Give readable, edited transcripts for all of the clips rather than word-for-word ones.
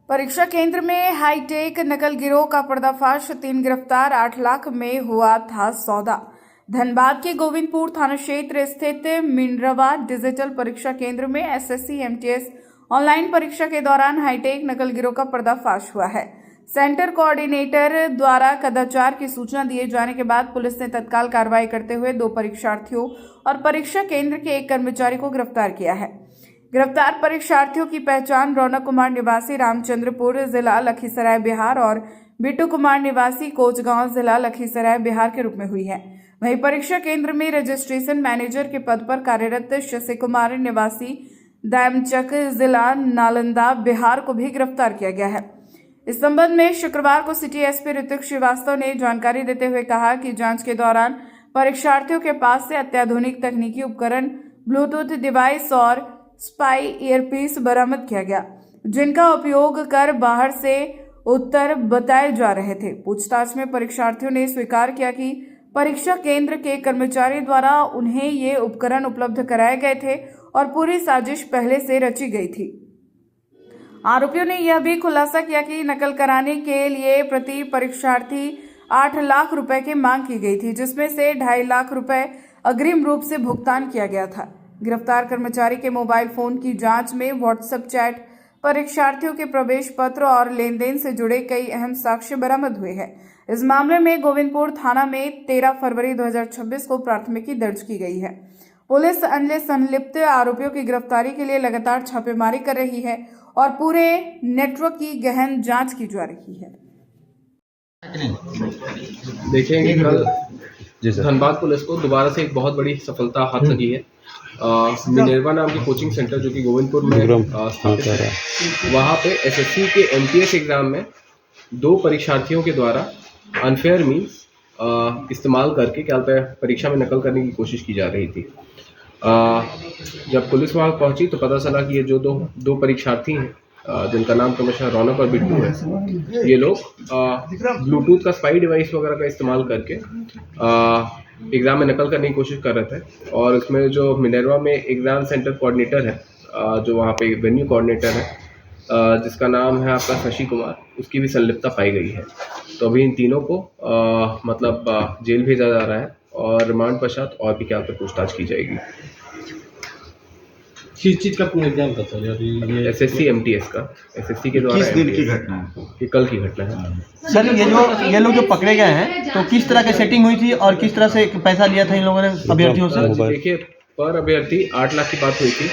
परीक्षा केंद्र में हाईटेक नकल गिरोह का पर्दाफाश, 3 गिरफ्तार, 8 लाख में हुआ था सौदा। धनबाद के गोविंदपुर थाना क्षेत्र स्थित मिनरवा डिजिटल परीक्षा केंद्र में एसएससी एमटीएस ऑनलाइन परीक्षा के दौरान हाईटेक नकल गिरोह का पर्दाफाश हुआ है। सेंटर कोऑर्डिनेटर द्वारा कदाचार की सूचना दिए जाने के बाद पुलिस ने तत्काल कार्रवाई करते हुए 2 परीक्षार्थियों और परीक्षा केंद्र के 1 कर्मचारी को गिरफ्तार किया है। गिरफ्तार परीक्षार्थियों की पहचान रौनक कुमार निवासी रामचंद्रपुर जिला लखीसराय बिहार और बिट्टू कुमार निवासी कोचगांव जिला लखीसराय बिहार के रूप में हुई है। वहीं परीक्षा केंद्र में रजिस्ट्रेशन मैनेजर के पद पर कार्यरत शशि कुमार निवासी दैमचक जिला नालंदा बिहार को भी गिरफ्तार किया गया है। इस संबंध में शुक्रवार को सिटी एसपी ऋतिक श्रीवास्तव ने जानकारी देते हुए कहा कि जांच के दौरान परीक्षार्थियों के पास से अत्याधुनिक तकनीकी उपकरण, ब्लूटूथ डिवाइस और स्पाई ईयरपीस बरामद किया गया, जिनका उपयोग कर बाहर से उत्तर बताए जा रहे थे। पूछताछ में परीक्षार्थियों ने स्वीकार किया कि परीक्षा केंद्र के कर्मचारी द्वारा उन्हें ये उपकरण उपलब्ध कराए गए थे और पूरी साजिश पहले से रची गई थी। आरोपियों ने यह भी खुलासा किया कि नकल कराने के लिए प्रति परीक्षार्थी 8 लाख रुपए की मांग की गई थी, जिसमें से 2.5 लाख रुपए अग्रिम रूप से भुगतान किया गया था। गिरफ्तार कर्मचारी के मोबाइल फोन की जांच में व्हाट्सएप चैट, परीक्षार्थियों के प्रवेश पत्र और लेनदेन से जुड़े कई अहम साक्ष्य बरामद हुए हैं। इस मामले में गोविंदपुर थाना में 13 फरवरी 2026 को प्राथमिकी दर्ज की गई है। पुलिस अन्य संलिप्त आरोपियों की गिरफ्तारी के लिए लगातार छापेमारी कर रही है और पूरे नेटवर्क की गहन जांच की जा रही है। देखेंगे कल धनबाद पुलिस को दोबारा से एक बहुत बड़ी सफलता हाथ लगी है। मिनरवा नाम की कोचिंग सेंटर जो कि गोविंदपुर में स्थापित है, वहाँ पे एसएससी के एमटीएस एग्जाम में 2 परीक्षार्थियों के द्वारा अनफेयर मीन्स इस्तेमाल करके क्या बोलते हैं परीक्षा में नकल करने की कोशिश की जा रही थी। जब पुलिस वहाँ पहुंची तो पता चला कि ये जो दो परीक्षार्थी हैं, जिनका नाम क्रमशः रौनक और बिट्टू है, ये लोग ब्लूटूथ का स्पाई डिवाइस वगैरह का इस्तेमाल करके एग्ज़ाम में नकल करने की कोशिश कर रहे थे। और इसमें जो मिनरवा में एग्ज़ाम सेंटर कोऑर्डिनेटर है, जो वहाँ पे वेन्यू कोऑर्डिनेटर है, जिसका नाम है आपका शशि कुमार, उसकी भी संलिप्तता पाई गई है। तो अभी इन तीनों को जेल भेजा जा रहा है और रिमांड पश्चात और भी क्या पूछताछ की जाएगी। किस चीज़ का एग्जाम था सर? ये एसएससी एमटीएस का, एसएससी के द्वारा। किस दिन की घटना है? ये कल की घटना है सर। ये लोग जो पकड़े गए हैं तो किस तरह की सेटिंग हुई थी और किस तरह से पैसा लिया था इन लोगों ने अभ्यर्थियों से? देखिए, पर अभ्यर्थी 8 लाख की बात हुई थी।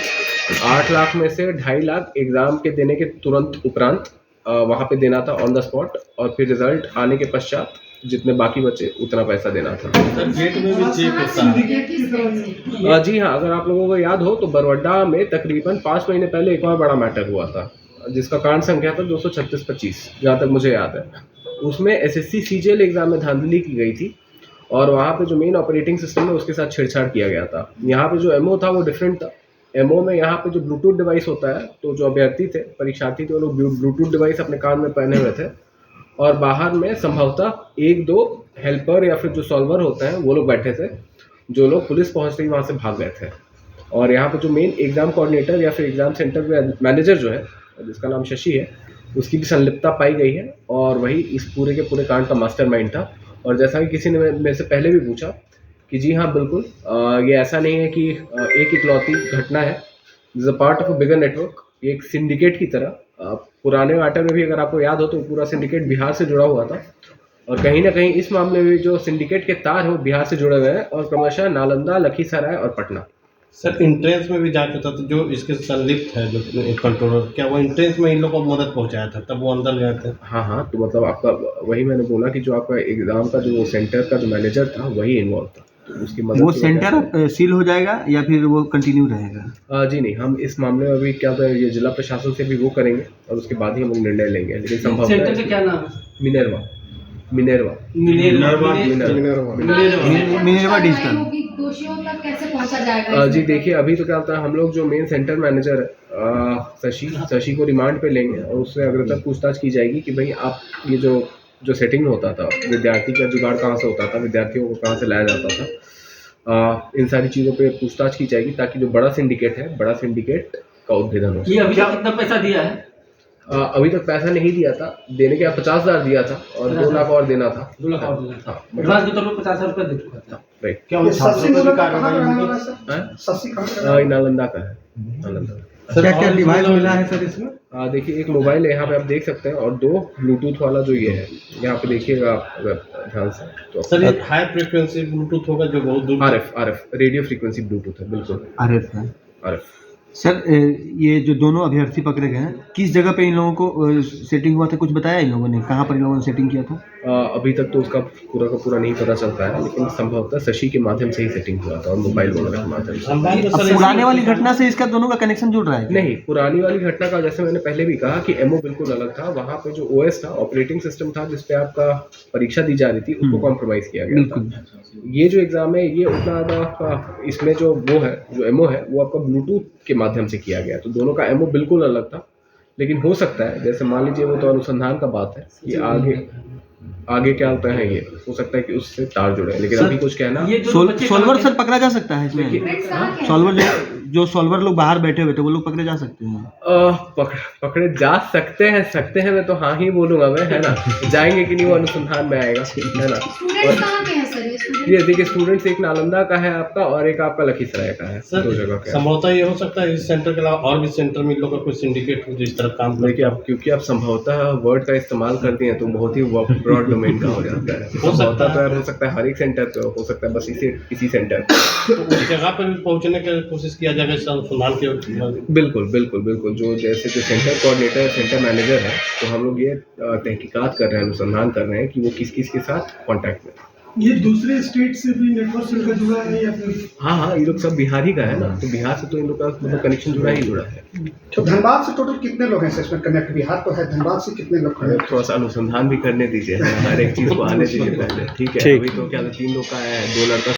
8 लाख में से 2.5 लाख एग्जाम के देने के तुरंत उपरांत वहाँ पे देना था ऑन द स्पॉट, और फिर रिजल्ट आने के पश्चात जितने बाकी बचे उतना पैसा देना था। सर गेट में भी चेक होता है? जी हाँ, अगर आप लोगों को याद हो तो बरवड्डा में तकरीबन 5 महीने पहले एक और बड़ा मैटर हुआ था, जिसका कांड संख्या था 236-25, जहाँ तक मुझे याद है। उसमें एसएससी सीजीएल एग्जाम में धांधली की गई थी और वहाँ पे जो मेन ऑपरेटिंग सिस्टम है उसके साथ छेड़छाड़ किया गया था। यहाँ पे जो एमओ था वो डिफरेंट था। एमओ में यहाँ पे जो ब्लूटूथ डिवाइस होता है, तो जो अभ्यर्थी थे, परीक्षार्थी थे, वो लोग ब्लूटूथ डिवाइस अपने कान में पहने हुए थे और बाहर में संभवतः 1-2 हेल्पर या फिर जो सॉल्वर होते हैं वो लोग बैठे थे, जो लोग पुलिस पहुँचते ही वहाँ से भाग गए थे। और यहाँ पे जो मेन एग्ज़ाम कोऑर्डिनेटर या फिर एग्ज़ाम सेंटर मैनेजर जो है, जिसका नाम शशि है, उसकी भी संलिप्तता पाई गई है और वही इस पूरे के पूरे कांड का मास्टरमाइंड था। और जैसा कि किसी ने मेरे से पहले भी पूछा कि जी हाँ बिल्कुल, ये ऐसा नहीं है कि एक इकलौती घटना है, this a part of a bigger network. ये एक सिंडिकेट की तरह, पुराने मैटर में भी अगर आपको याद हो तो पूरा सिंडिकेट बिहार से जुड़ा हुआ था, और कहीं ना कहीं इस मामले में जो सिंडिकेट के तार हैं वो बिहार से जुड़े हुए हैं और क्रमशः नालंदा, लखीसराय और पटना। सर एंट्रेंस में भी जांच होता था, जो इसके संलिप्त है जो कंट्रोलर, क्या वो एंट्रेंस में इन लोगों को मदद पहुंचाया था तब वो अंदर गए थे? हाँ, तो मतलब आपका वही मैंने बोला कि जो आपका एग्ज़ाम का जो सेंटर का जो मैनेजर था वही इन्वॉल्व था, तो उसकी मदद। वो सेंटर सील हो जाएगा या फिर वो कंटिन्यू रहेगा? जी नहीं, हम इस मामले में अभी क्या ये जिला प्रशासन से भी वो करेंगे और उसके बाद ही हम निर्णय लेंगे। लेकिन संभव सेंटर का क्या नाम है? Minerva digital. दोषियों तक कैसे पहुंचा जाएगा? जी देखिए, अभी तो क्या होता है, हम लोग जो मेन सेंटर मैनेजर है शशि को रिमांड पे लेंगे और उससे अग्रतर पूछताछ की जाएगी कि भाई आप ये जो सेटिंग होता था, विद्यार्थी का जुगाड़ कहाँ से होता था, विद्यार्थियों को कहाँ से लाया जाता था, इन सारी चीज़ों पे पूछताछ की जाएगी ताकि जो बड़ा सिंडिकेट का उद्भेदन हो। ये अभी तक कितना पैसा दिया है? अभी तक पैसा नहीं दिया था, देने के 50,000 दिया था और 2 लाख और देना था। 2 लाख और देना। हाँ एडवांस के तौर पर 50,000 रुपये दे चुका था। राइट। क्या वो छात्रों पर भी कार्रवाई होगी? हाँ, नालंदा का है, नालंदा का। क्या क्या डिवाइस मिला है सर इसमें? देखिए एक मोबाइल है यहाँ पे आप देख सकते हैं और 2 ब्लूटूथ वाला जो ये है यहाँ पे देखिएगा आप अगर ध्यान से तो। सर ये हाई फ्रिक्वेंसी ब्लूटूथ होगा जो बहुत दूर RF रेडियो फ्रीक्वेंसी ब्लूटूथ है, बिल्कुल RF है। RF। सर ये जो दोनों अभ्यर्थी पकड़े गए हैं किस जगह पे इन लोगों को सेटिंग हुआ था, कुछ बताया इन लोगों ने, कहाँ पर इन लोगों ने सेटिंग किया था? अभी तक तो उसका पूरा का पूरा नहीं पता चलता है, लेकिन संभवतः शशि के माध्यम से ही सेटिंग हुआ था और मोबाइल वगैरह के माध्यम से। अब पुराने वाली घटना से इसका दोनों का कनेक्शन जुड़ रहा है? नहीं, पुरानी वाली घटना का जैसे मैंने पहले भी कहा कि एमओ बिल्कुल अलग था। वहाँ पे जो OS था, ऑपरेटिंग सिस्टम था जिसपे आपका परीक्षा दी जा रही थी, उसको कॉम्प्रोमाइज किया गया था। ये जो एग्जाम है ये उतना आपका इसमें जो वो है, जो एमओ है वो आपका ब्लूटूथ के माध्यम से किया गया, तो दोनों का एमओ बिल्कुल अलग था। लेकिन हो सकता है जैसे मान लीजिए वो तो अनुसंधान का बात है कि आगे क्या होता है, ये हो सकता है कि उससे तार जुड़े, लेकिन अभी कुछ कहना। ये दोनों बच्चे सॉल्वर सर पकड़ा जा सकता है इसमें? Friends कहाँ के हैं? सॉल्वर जो सॉल्वर लोग बाहर बैठे हुए थे वो लोग पकड़े जा सकते हैं? पकड़े जा सकते हैं मैं तो हाँ ही बोलूंगा मैं, है ना। जाएंगे कि नहीं वो अनुसंधान में आएगा, है ना। स्टूडेंट्स कहाँ के हैं सर ये स्टूडेंट? ये देखिए स्टूडेंट्स एक नालंदा का है आपका और एक आपका लखीसराय का है, सर 2 जगह का है। संभवतः ये हो सकता है इस सेंटर के अलावा और भी सेंटर में इन लोगों का कोई सिंडिकेट हो जो इस तरह काम देखिए आप क्योंकि आप संभवतः वर्ड का इस्तेमाल करती हैं तो बहुत ही ब्रॉड डोमेन का हो जाता है। संभवतः तो यार हो सकता है हर एक सेंटर पे, हो सकता है बस किसी सेंटर पे। तो उस जगह पर भी पहुंचने की कोशिश किया जाएगा इस अनुसंधान के। बिल्कुल जो जैसे जो सेंटर कोऑर्डिनेटर सेंटर मैनेजर है, तो हम लोग ये तहकीकात कर रहे हैं, अनुसंधान कर रहे हैं कि वो किस किस के साथ कांटेक्ट में। ये दूसरे स्टेट से भी नेटवर्क से इनका जुड़ा है या फिर? हाँ, ये लोग सब बिहार ही का है ना, तो बिहार से तो इन लोग का मतलब कनेक्शन जुड़ा है। तो धनबाद से टोटल कितने लोग हैं इसमें कनेक्ट? बिहार तो है, धनबाद से कितने लोग खड़े? थोड़ा सा अनुसंधान भी करने दीजिए, हर एक चीज़ को आने दीजिए पहले, ठीक है। अभी तो क्या 3 लोग का है, 2 लड़का